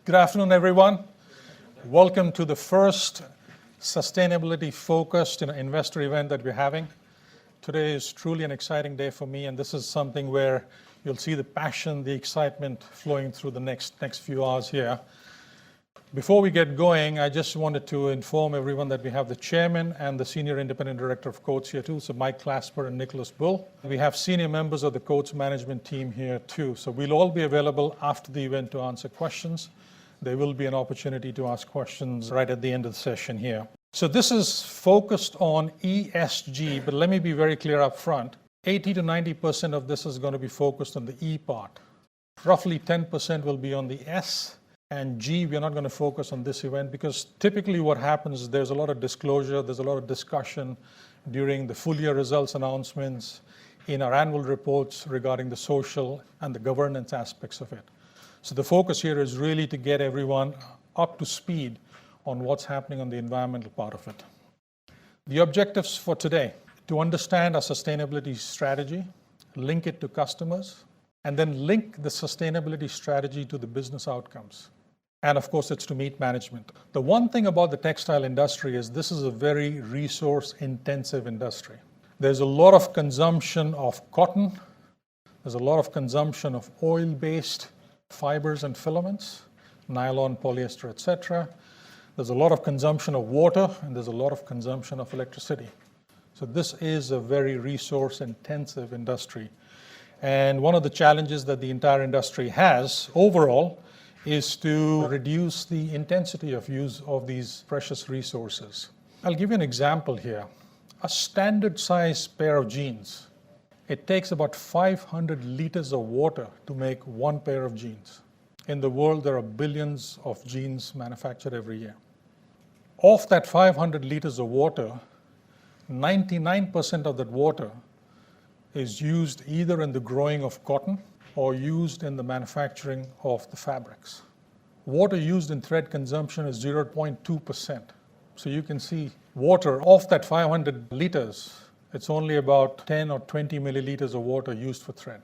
Good afternoon, everyone. Welcome to the first sustainability-focused investor event that we're having. Today is truly an exciting day for me, and this is something where you'll see the passion, the excitement flowing through the next few hours here. Before we get going, I just wanted to inform everyone that we have the chairman and the senior independent director of Coats here too, so Mike Clasper and Nicholas Bull. We have senior members of the Coats management team here too, so we'll all be available after the event to answer questions. There will be an opportunity to ask questions right at the end of the session here. So this is focused on ESG, but let me be very clear up front. 80 to 90% of this is going to be focused on the E part. Roughly 10% will be on the S. And G, we're not going to focus on this event because typically what happens is there's a lot of disclosure, there's a lot of discussion during the full year results announcements, in our annual reports regarding the social and the governance aspects of it. So the focus here is really to get everyone up to speed on what's happening on the environmental part of it. The objectives for today: to understand our sustainability strategy, link it to customers, and then link the sustainability strategy to the business outcomes. And of course, it's to meet management. The one thing about the textile industry is this is a very resource-intensive industry. There's a lot of consumption of cotton. There's a lot of consumption of oil-based fibers and filaments, nylon, polyester, etc. There's a lot of consumption of water, and there's a lot of consumption of electricity. So this is a very resource-intensive industry. And one of the challenges that the entire industry has overall is to reduce the intensity of use of these precious resources. I'll give you an example here. A standard size pair of jeans, it takes about 500 liters of water to make one pair of jeans. In the world, there are billions of jeans manufactured every year. Of that 500 liters of water, 99% of that water is used either in the growing of cotton or used in the manufacturing of the fabrics. Water used in thread consumption is 0.2%. So you can see water, of that 500 liters, it's only about 10 or 20 milliliters of water used for thread.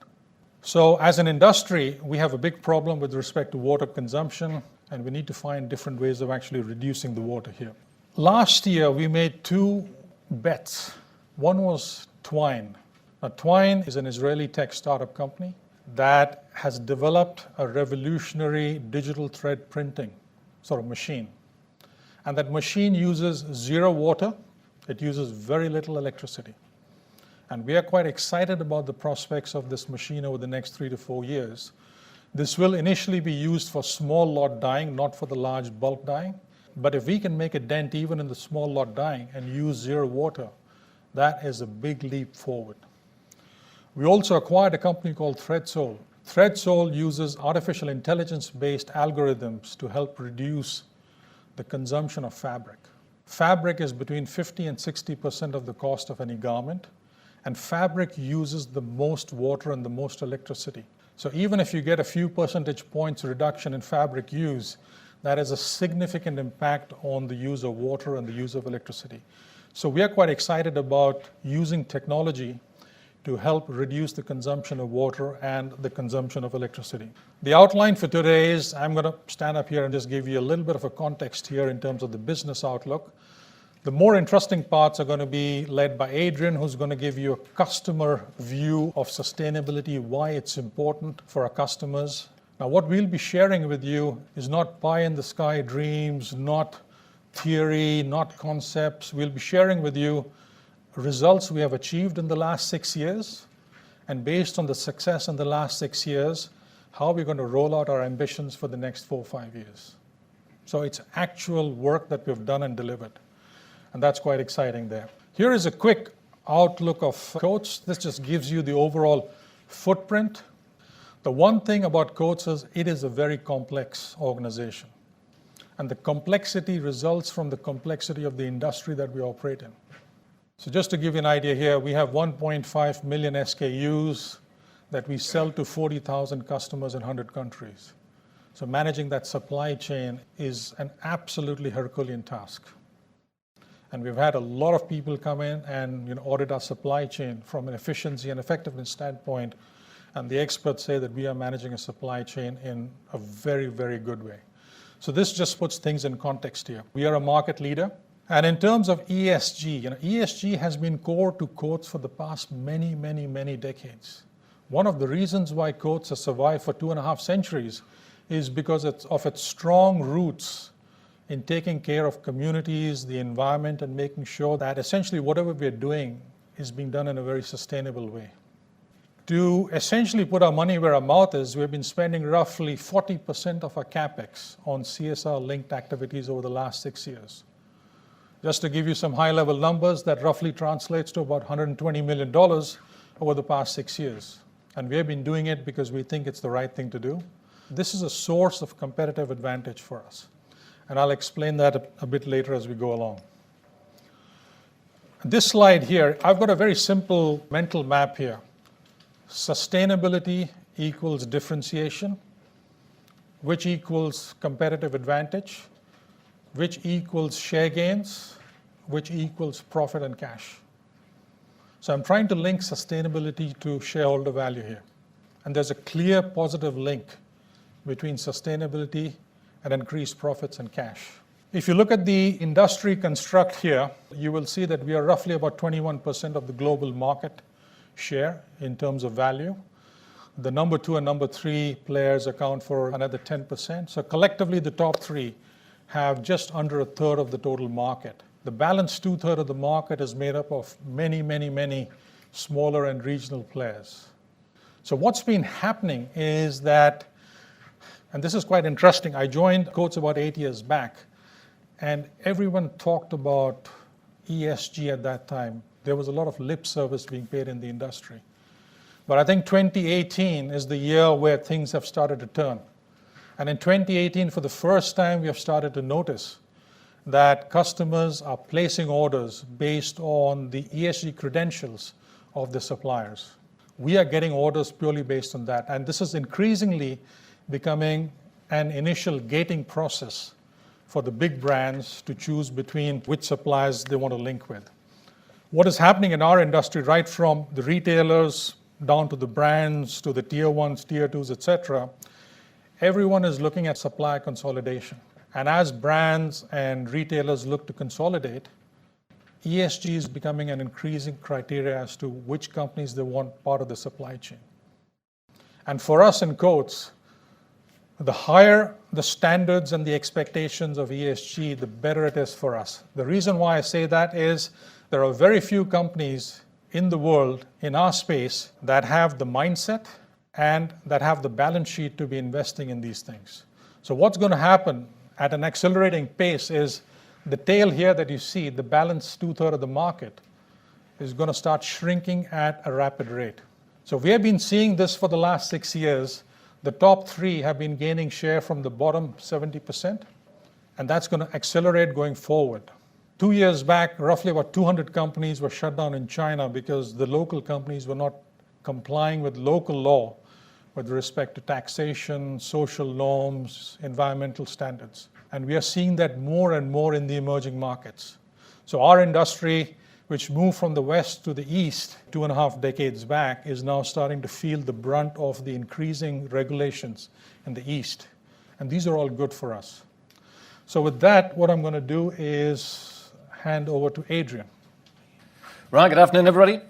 So as an industry, we have a big problem with respect to water consumption, and we need to find different ways of actually reducing the water here. Last year, we made two bets. One was Twine. Now, Twine is an Israeli tech startup company that has developed a revolutionary digital thread printing sort of machine. And that machine uses zero water. It uses very little electricity. And we are quite excited about the prospects of this machine over the next 3 to 4 years. This will initially be used for small lot dyeing, not for the large bulk dyeing. But if we can make a dent even in the small lot dyeing and use zero water, that is a big leap forward. We also acquired a company called ThreadSole. ThreadSole uses artificial intelligence-based algorithms to help reduce the consumption of fabric. Fabric is between 50 and 60% of the cost of any garment, and fabric uses the most water and the most electricity. So even if you get a few percentage points reduction in fabric use, that has a significant impact on the use of water and the use of electricity. So we are quite excited about using technology to help reduce the consumption of water and the consumption of electricity. The outline for today is, I'm going to stand up here and just give you a little bit of a context here in terms of the business outlook. The more interesting parts are going to be led by Adrian, who's going to give you a customer view of sustainability, why it's important for our customers. Now, what we'll be sharing with you is not pie-in-the-sky dreams, not theory, not concepts. We'll be sharing with you results we have achieved in the last 6 years, and based on the success in the last 6 years, how we're going to roll out our ambitions for the next 4 or 5 years. So it's actual work that we've done and delivered, and that's quite exciting there. Here is a quick outlook of Coats. This just gives you the overall footprint. The one thing about Coats is it is a very complex organization, and the complexity results from the complexity of the industry that we operate in. So just to give you an idea here, we have 1.5 million SKUs that we sell to 40,000 customers in 100 countries. So managing that supply chain is an absolutely Herculean task. And we've had a lot of people come in and audit our supply chain from an efficiency and effectiveness standpoint. And the experts say that we are managing a supply chain in a very, very good way. So this just puts things in context here. We are a market leader. And in terms of ESG, ESG has been core to Coats for the past many, many, many decades. One of the reasons why Coats has survived for 2.5 centuries is because of its strong roots in taking care of communities, the environment, and making sure that essentially whatever we're doing is being done in a very sustainable way. To essentially put our money where our mouth is, we've been spending roughly 40% of our capex on CSR-linked activities over the last 6 years. Just to give you some high-level numbers, that roughly translates to about $120 million over the past 6 years. And we have been doing it because we think it's the right thing to do. This is a source of competitive advantage for us. And I'll explain that a bit later as we go along. This slide here, I've got a very simple mental map here. Sustainability equals differentiation, which equals competitive advantage, which equals share gains, which equals profit and cash. So I'm trying to link sustainability to shareholder value here. And there's a clear positive link between sustainability and increased profits and cash. If you look at the industry construct here, you will see that we are roughly about 21% of the global market share in terms of value. The number 2 and number 3 players account for another 10%. So collectively, the top 3 have just under a third of the total market. The balance 2/3 of the market is made up of many, many, many smaller and regional players. So what's been happening is that, and this is quite interesting, I joined Coats about 8 years back, and everyone talked about ESG at that time. There was a lot of lip service being paid in the industry. But I think 2018 is the year where things have started to turn. And in 2018, for the first time, we have started to notice that customers are placing orders based on the ESG credentials of the suppliers. We are getting orders purely based on that. And this is increasingly becoming an initial gating process for the big brands to choose between which suppliers they want to link with. What is happening in our industry, right from the retailers down to the brands, to the tier 1s, tier 2s, etc., everyone is looking at supply consolidation. And as brands and retailers look to consolidate, ESG is becoming an increasing criteria as to which companies they want part of the supply chain. And for us in Coats, the higher the standards and the expectations of ESG, the better it is for us. The reason why I say that is there are very few companies in the world, in our space, that have the mindset and that have the balance sheet to be investing in these things. So what's going to happen at an accelerating pace is the tail here that you see, the balance 2/3 of the market, is going to start shrinking at a rapid rate. So we have been seeing this for the last 6 years. The top 3 have been gaining share from the bottom 70%, and that's going to accelerate going forward. 2 years back, roughly about 200 companies were shut down in China because the local companies were not complying with local law with respect to taxation, social norms, environmental standards. And we are seeing that more and more in the emerging markets. So our industry, which moved from the west to the east 2.5 decades back, is now starting to feel the brunt of the increasing regulations in the east. And these are all good for us. So with that, what I'm going to do is hand over to Adrian. Right, good afternoon, everybody.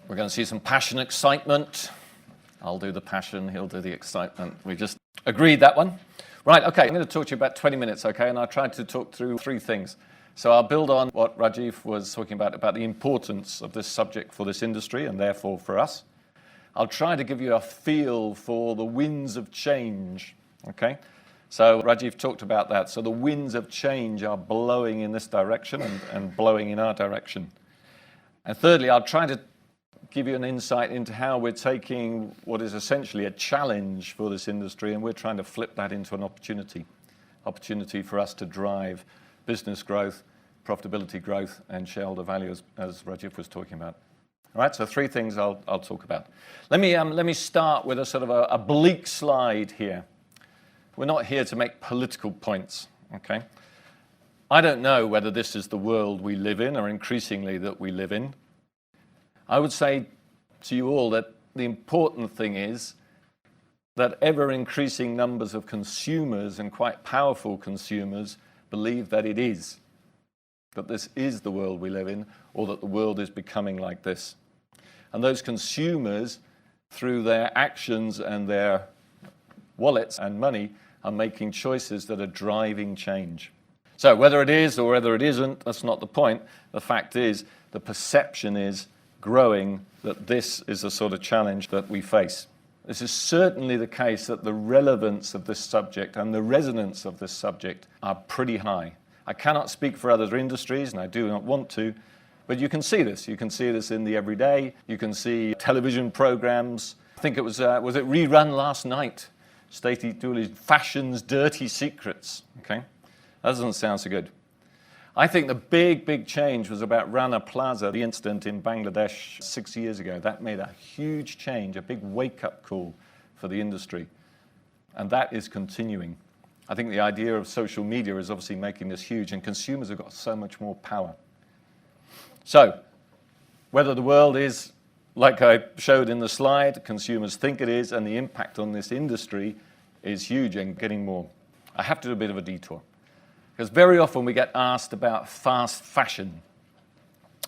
We're going to see some passion, excitement. I'll do the passion, he'll do the excitement. We just agreed that one. Right, okay, I'm going to talk to you about 20 minutes, okay? And I tried to talk through 3 things. So I'll build on what Rajiv was talking about the importance of this subject for this industry and therefore for us. I'll try to give you a feel for the winds of change, okay? So Rajiv talked about that. So the winds of change are blowing in this direction and blowing in our direction. And thirdly, I'll try to give you an insight into how we're taking what is essentially a challenge for this industry and we're trying to flip that into an opportunity for us to drive business growth, profitability growth, and shareholder value, as Rajiv was talking about. All right, so 3 things I'll talk about. Let me start with a sort of a bleak slide here. We're not here to make political points, okay? I don't know whether this is the world we live in or increasingly that we live in. I would say to you all that the important thing is that ever-increasing numbers of consumers, and quite powerful consumers, believe that it is. That this is the world we live in, or that the world is becoming like this. And those consumers, through their actions and their wallets and money, are making choices that are driving change. So whether it is or whether it isn't, that's not the point. The fact is, the perception is growing that this is the sort of challenge that we face. This is certainly the case that the relevance of this subject and the resonance of this subject are pretty high. I cannot speak for other industries, and I do not want to, but you can see this. You can see this in the everyday. You can see television programs. I think it was it rerun last night? Stacey Dooley's Fashion's Dirty Secrets. Okay, that doesn't sound so good. I think the big change was about Rana Plaza, the incident in Bangladesh 6 years ago. That made a huge change, a big wake-up call for the industry. And that is continuing. I think the idea of social media is obviously making this huge, and consumers have got so much more power. So, whether the world is, like I showed in the slide, consumers think it is, and the impact on this industry is huge and getting more. I have to do a bit of a detour. Because very often we get asked about fast fashion.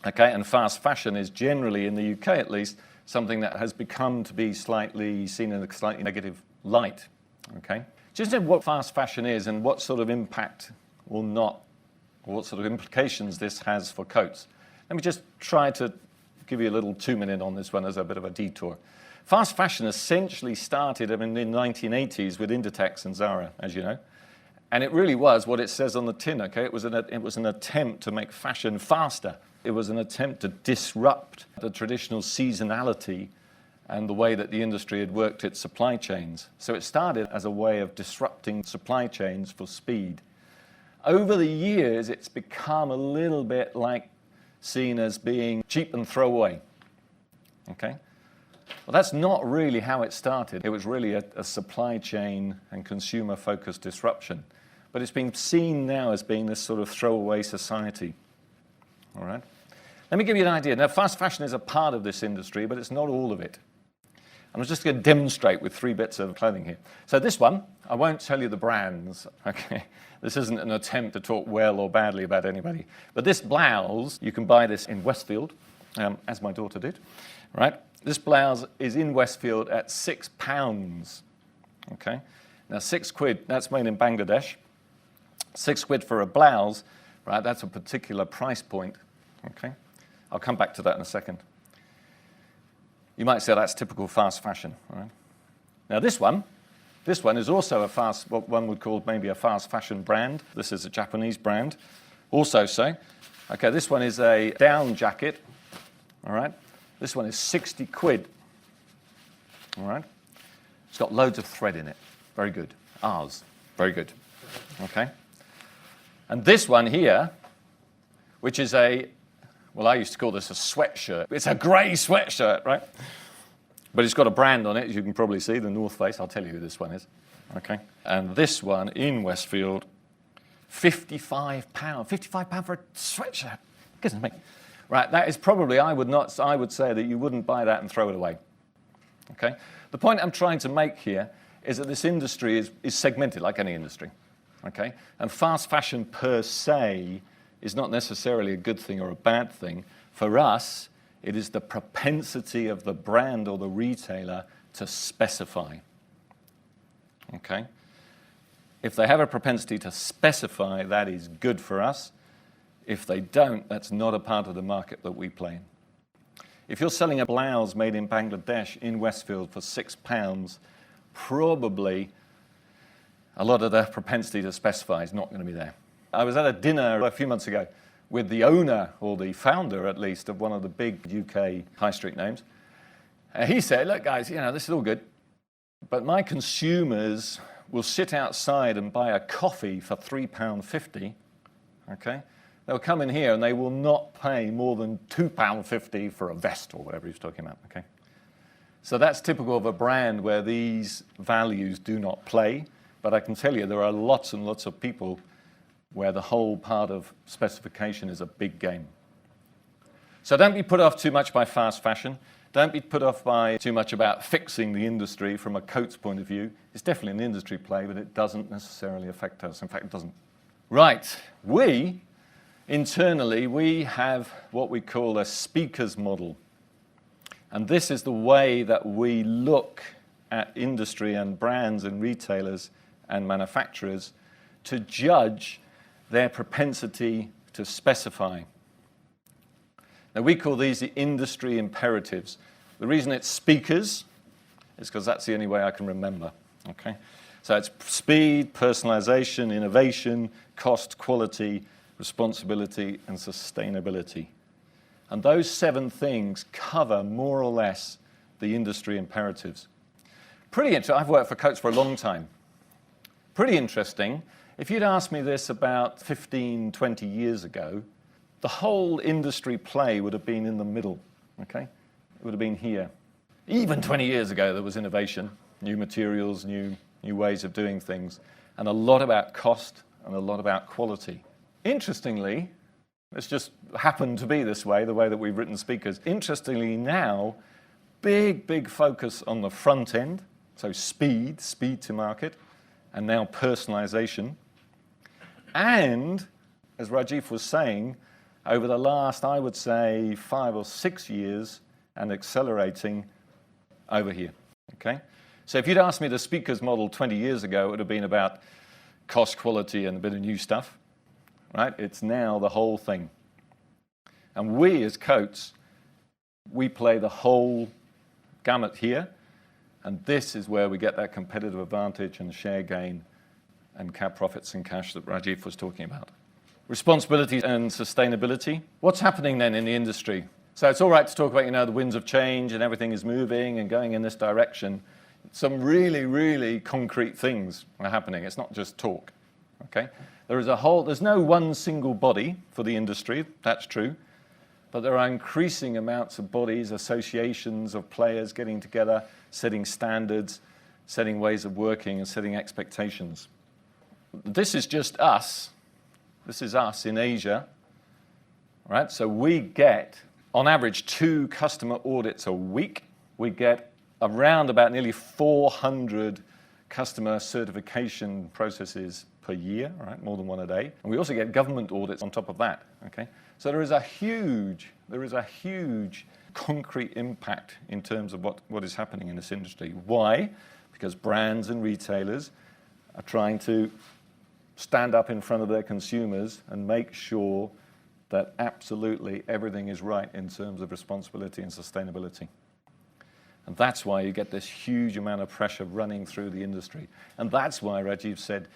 Okay, and fast fashion is generally, in the UK at least, something that has become to be seen in a slightly negative light. Okay, just know what fast fashion is and what sort of impact or not, or what sort of implications this has for Coats. Let me just try to give you a little 2-minute on this one as a bit of a detour. Fast fashion essentially started in the 1980s with Inditex and Zara, as you know. And it really was what it says on the tin, okay? It was an attempt to make fashion faster. It was an attempt to disrupt the traditional seasonality and the way that the industry had worked its supply chains. So it started as a way of disrupting supply chains for speed. Over the years, it's become a little bit like seen as being cheap and throw away, okay? Well, that's not really how it started. It was really a supply chain and consumer-focused disruption. But it's been seen now as being this sort of throwaway society. All right? Let me give you an idea. Now, fast fashion is a part of this industry, but it's not all of it. I'm just going to demonstrate with 3 bits of clothing here. So this one, I won't tell you the brands. Okay? This isn't an attempt to talk well or badly about anybody. But this blouse, you can buy this in Westfield, as my daughter did. Right? This blouse is in Westfield at £6. Okay? Now, £6, that's made in Bangladesh. £6 for a blouse, right? That's a particular price point. Okay? I'll come back to that in a second. You might say that's typical fast fashion. Right? Now, this one is also what one would call maybe a fast fashion brand. This is a Japanese brand. Also so. Okay, this one is a down jacket. All right? This one is £60. All right? It's got loads of thread in it. Very good. Ours. Very good. Okay? And this one here, which is I used to call this a sweatshirt. It's a grey sweatshirt, right? But it's got a brand on it, as you can probably see, the North Face. I'll tell you who this one is. Okay? And this one in Westfield, £55. £55 for a sweatshirt. Goodness me. Right, that is probably, I would say that you wouldn't buy that and throw it away. Okay? The point I'm trying to make here is that this industry is segmented like any industry. Okay? And fast fashion per se is not necessarily a good thing or a bad thing. For us, it is the propensity of the brand or the retailer to specify. Okay? If they have a propensity to specify, that is good for us. If they don't, that's not a part of the market that we play in. If you're selling a blouse made in Bangladesh in Westfield for £6, probably a lot of the propensity to specify is not going to be there. I was at a dinner a few months ago with the owner, or the founder at least, of one of the big UK high street names. And he said, look guys, this is all good, but my consumers will sit outside and buy a coffee for £3.50, okay? They'll come in here and they will not pay more than £2.50 for a vest or whatever he was talking about, okay? So that's typical of a brand where these values do not play. But I can tell you there are lots and lots of people where the whole part of specification is a big game. So don't be put off too much by fast fashion. Don't be put off by too much about fixing the industry from a Coats point of view. It's definitely an industry play, but it doesn't necessarily affect us. In fact, it doesn't. Right. Internally, we have what we call a speakers model. And this is the way that we look at industry and brands and retailers and manufacturers to judge their propensity to specify. Now, we call these the industry imperatives. The reason it's speakers is because that's the only way I can remember. Okay? So it's speed, personalization, innovation, cost, quality, responsibility, and sustainability. And those 7 things cover more or less the industry imperatives. Pretty interesting. I've worked for Coats for a long time. Pretty interesting. If you'd asked me this about 15, 20 years ago, the whole industry play would have been in the middle, okay? It would have been here. Even 20 years ago, there was innovation, new materials, new ways of doing things, and a lot about cost and a lot about quality. Interestingly, it's just happened to be this way, the way that we've written speakers. Interestingly now, big focus on the front end, so speed to market, and now personalization. And, as Rajiv was saying, over the last, I would say, 5 or 6 years, and accelerating over here, okay? So if you'd asked me the speakers model 20 years ago, it would have been about cost, quality, and a bit of new stuff, right? It's now the whole thing. And we, as Coats, we play the whole gamut here, and this is where we get that competitive advantage and share gain and cap profits and cash that Rajiv was talking about. Responsibility and sustainability. What's happening then in the industry? So it's all right to talk about, the winds of change and everything is moving and going in this direction. Some really concrete things are happening. It's not just talk, okay? There's no one single body for the industry, that's true, but there are increasing amounts of bodies, associations of players getting together, setting standards, setting ways of working and setting expectations. This is just us. This is us in Asia, right? So we get, on average, 2 customer audits a week. We get around about nearly 400 customer certification processes per year, right? More than 1 a day. And we also get government audits on top of that, okay? So there is a huge concrete impact in terms of what is happening in this industry. Why? Because brands and retailers are trying to stand up in front of their consumers and make sure that absolutely everything is right in terms of responsibility and sustainability. And that's why you get this huge amount of pressure running through the industry. And that's why Rajiv said,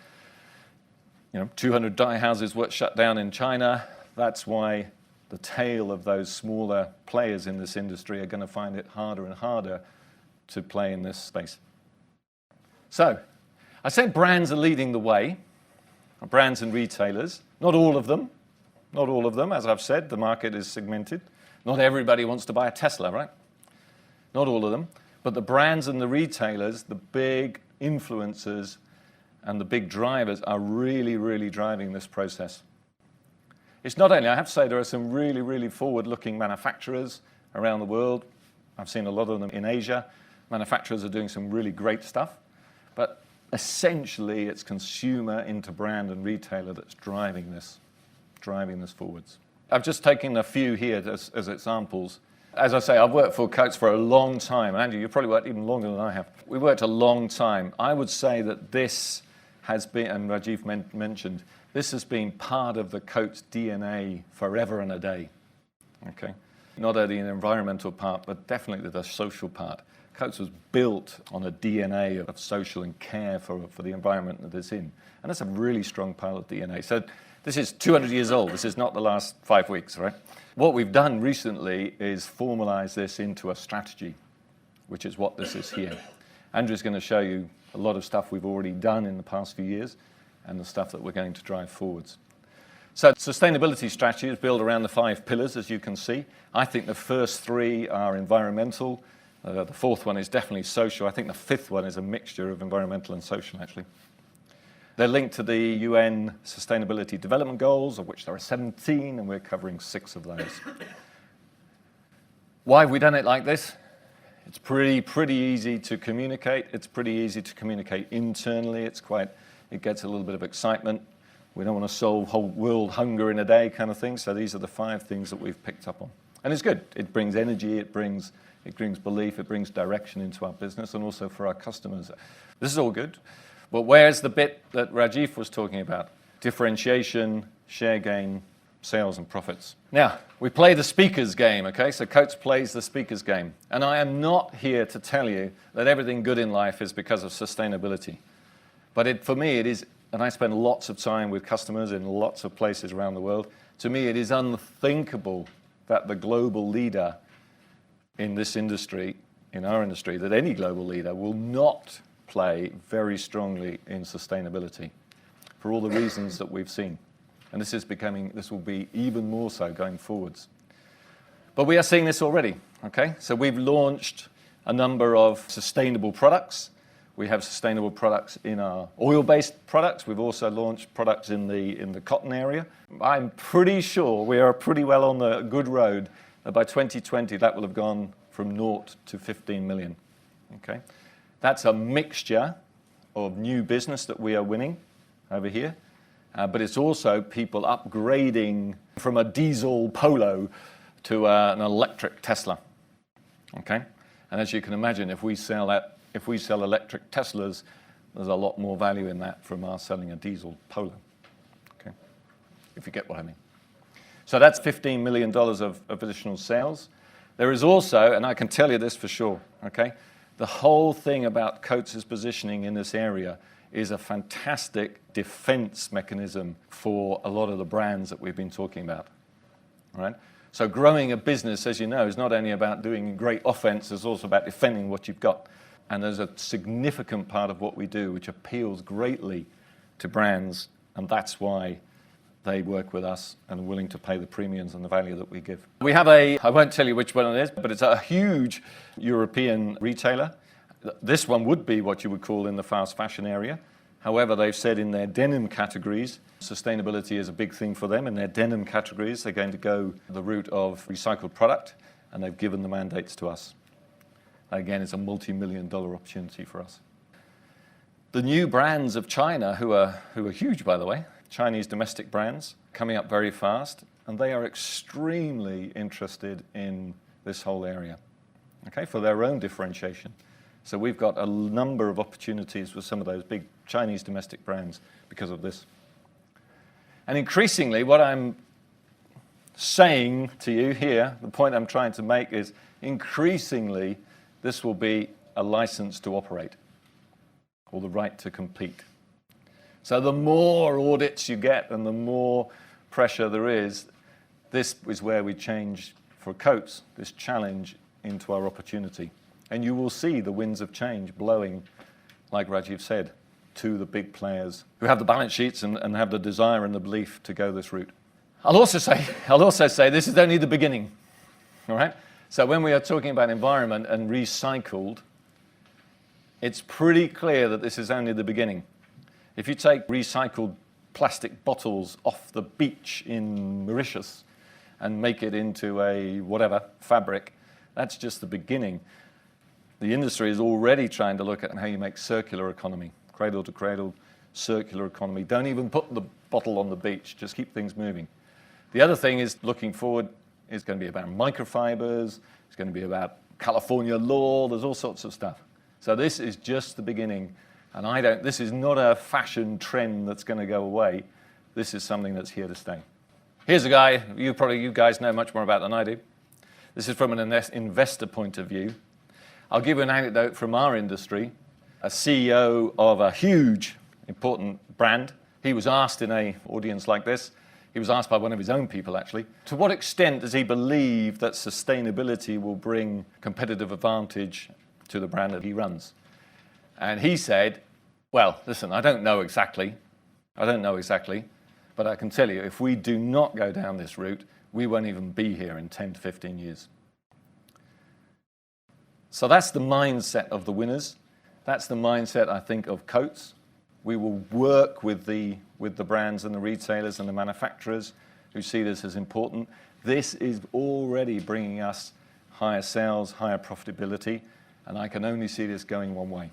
200 dye houses were shut down in China. That's why the tail of those smaller players in this industry are going to find it harder and harder to play in this space. So, I said brands are leading the way. Brands and retailers, not all of them, as I've said, the market is segmented. Not everybody wants to buy a Tesla, right? Not all of them, but the brands and the retailers, the big influencers and the big drivers are really driving this process. It's not only, I have to say, there are some really forward-looking manufacturers around the world. I've seen a lot of them in Asia. Manufacturers are doing some really great stuff, but essentially, it's consumer into brand and retailer that's driving this forwards. I've just taken a few here as examples. As I say, I've worked for Coats for a long time. Andrew, you've probably worked even longer than I have. We worked a long time. I would say that this has been, and Rajiv mentioned, this has been part of the Coats DNA forever and a day. Okay? Not only the environmental part, but definitely the social part. Coats was built on a DNA of social and care for the environment that it's in. And that's a really strong part of DNA. So this is 200 years old. This is not the last 5 weeks, right? What we've done recently is formalize this into a strategy, which is what this is here. Andrew's going to show you a lot of stuff we've already done in the past few years and the stuff that we're going to drive forwards. So sustainability strategy is built around the 5 pillars, as you can see. I think the first 3 are environmental. The 4th one is definitely social. I think the 5th one is a mixture of environmental and social, actually. They're linked to the UN Sustainability Development Goals, of which there are 17, and we're covering 6 of those. Why have we done it like this? It's pretty easy to communicate. It's pretty easy to communicate internally. It gets a little bit of excitement. We don't want to solve whole world hunger in a day kind of thing. So these are the 5 things that we've picked up on. And it's good. It brings energy, it brings belief, it brings direction into our business and also for our customers. This is all good. But where's the bit that Rajiv was talking about? Differentiation, share gain, sales and profits. Now, we play the speaker's game, okay? So Coats plays the speaker's game. And I am not here to tell you that everything good in life is because of sustainability. But for me, it is, and I spend lots of time with customers in lots of places around the world. To me, it is unthinkable that the global leader in this industry, in our industry, that any global leader will not play very strongly in sustainability for all the reasons that we've seen. And this will be even more so going forwards. But we are seeing this already, okay? So we've launched a number of sustainable products. We have sustainable products in our oil-based products. We've also launched products in the cotton area. I'm pretty sure we are pretty well on the good road that by 2020 that will have gone from 0 to 15 million, okay? That's a mixture of new business that we are winning over here. But it's also people upgrading from a diesel Polo to an electric Tesla, okay? And as you can imagine, if we sell electric Teslas, there's a lot more value in that from our selling a diesel Polo, okay? If you get what I mean. So that's $15 million of additional sales. There is also, and I can tell you this for sure, okay? The whole thing about Coats' positioning in this area is a fantastic defense mechanism for a lot of the brands that we've been talking about, right? So growing a business, as you know, is not only about doing great offense, it's also about defending what you've got. And there's a significant part of what we do which appeals greatly to brands, and that's why they work with us and are willing to pay the premiums and the value that we give. We have I won't tell you which one it is, but it's a huge European retailer. This one would be what you would call in the fast fashion area. However, they've said in their denim categories, sustainability is a big thing for them. In their denim categories, they're going to go the route of recycled product, and they've given the mandates to us. Again, it's a multi-million-dollar opportunity for us. The new brands of China, who are huge, by the way, Chinese domestic brands, coming up very fast, and they are extremely interested in this whole area, okay, for their own differentiation. So we've got a number of opportunities with some of those big Chinese domestic brands because of this. And increasingly, what I'm saying to you here, the point I'm trying to make is increasingly this will be a license to operate or the right to compete. So the more audits you get and the more pressure there is, this is where we change for Coats, this challenge into our opportunity. And you will see the winds of change blowing, like Rajiv said, to the big players who have the balance sheets and have the desire and the belief to go this route. I'll also say this is only the beginning, all right? So when we are talking about environment and recycled, it's pretty clear that this is only the beginning. If you take recycled plastic bottles off the beach in Mauritius and make it into a whatever fabric, that's just the beginning. The industry is already trying to look at how you make circular economy, cradle to cradle, circular economy. Don't even put the bottle on the beach, just keep things moving. The other thing is looking forward is going to be about microfibers, it's going to be about California law, there's all sorts of stuff. So this is just the beginning, and this is not a fashion trend that's going to go away. This is something that's here to stay. Here's a guy, you guys know much more about than I do. This is from an investor point of view. I'll give you an anecdote from our industry. A CEO of a huge, important brand, he was asked in an audience like this, he was asked by one of his own people actually, to what extent does he believe that sustainability will bring competitive advantage to the brand that he runs? And he said, well, listen, I don't know exactly, but I can tell you, if we do not go down this route, we won't even be here in 10 to 15 years. So that's the mindset of the winners. That's the mindset, I think, of Coats. We will work with the brands and the retailers and the manufacturers who see this as important. This is already bringing us higher sales, higher profitability, and I can only see this going one way.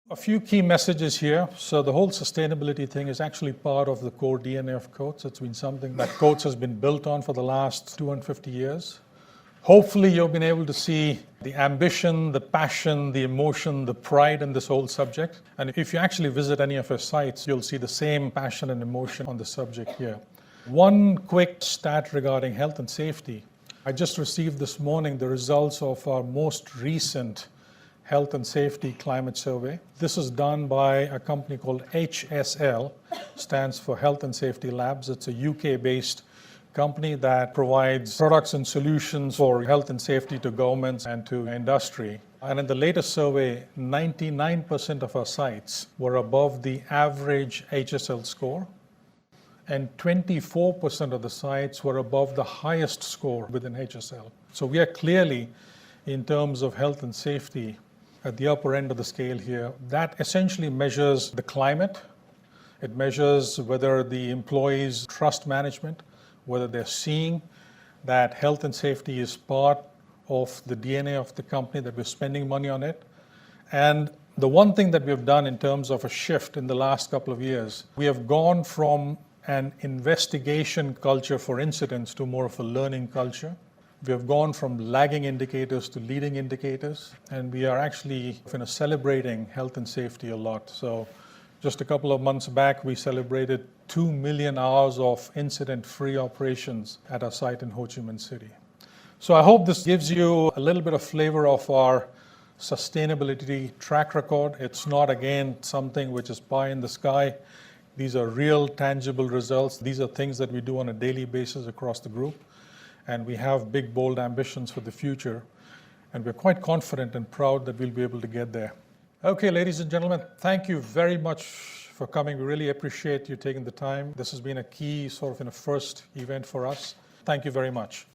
A few key messages here. So the whole sustainability thing is actually part of the core DNA of Coats. It's been something that Coats has been built on for the last 250 years. Hopefully you've been able to see the ambition, the passion, the emotion, the pride in this whole subject. And if you actually visit any of our sites, you'll see the same passion and emotion on the subject here. One quick stat regarding health and safety. I just received this morning the results of our most recent Health and Safety Climate Survey. This is done by a company called HSL, stands for Health and Safety Labs. It's a UK-based company that provides products and solutions for health and safety to governments and to industry. And in the latest survey, 99% of our sites were above the average HSL score, and 24% of the sites were above the highest score within HSL. So we are clearly, in terms of health and safety, at the upper end of the scale here. That essentially measures the climate. It measures whether the employees trust management, whether they're seeing that health and safety is part of the DNA of the company, that we're spending money on it. And the one thing that we've done in terms of a shift in the last couple of years, we have gone from an investigation culture for incidents to more of a learning culture. We have gone from lagging indicators to leading indicators, and we are actually celebrating health and safety a lot. So just a couple of months back, we celebrated 2 million hours of incident-free operations at our site in Ho Chi Minh City. So I hope this gives you a little bit of flavor of our sustainability track record. It's not, again, something which is pie in the sky. These are real, tangible results. These are things that we do on a daily basis across the group. And we have big, bold ambitions for the future. And we're quite confident and proud that we'll be able to get there. Okay, ladies and gentlemen, thank you very much for coming. We really appreciate you taking the time. This has been a key first event for us. Thank you very much.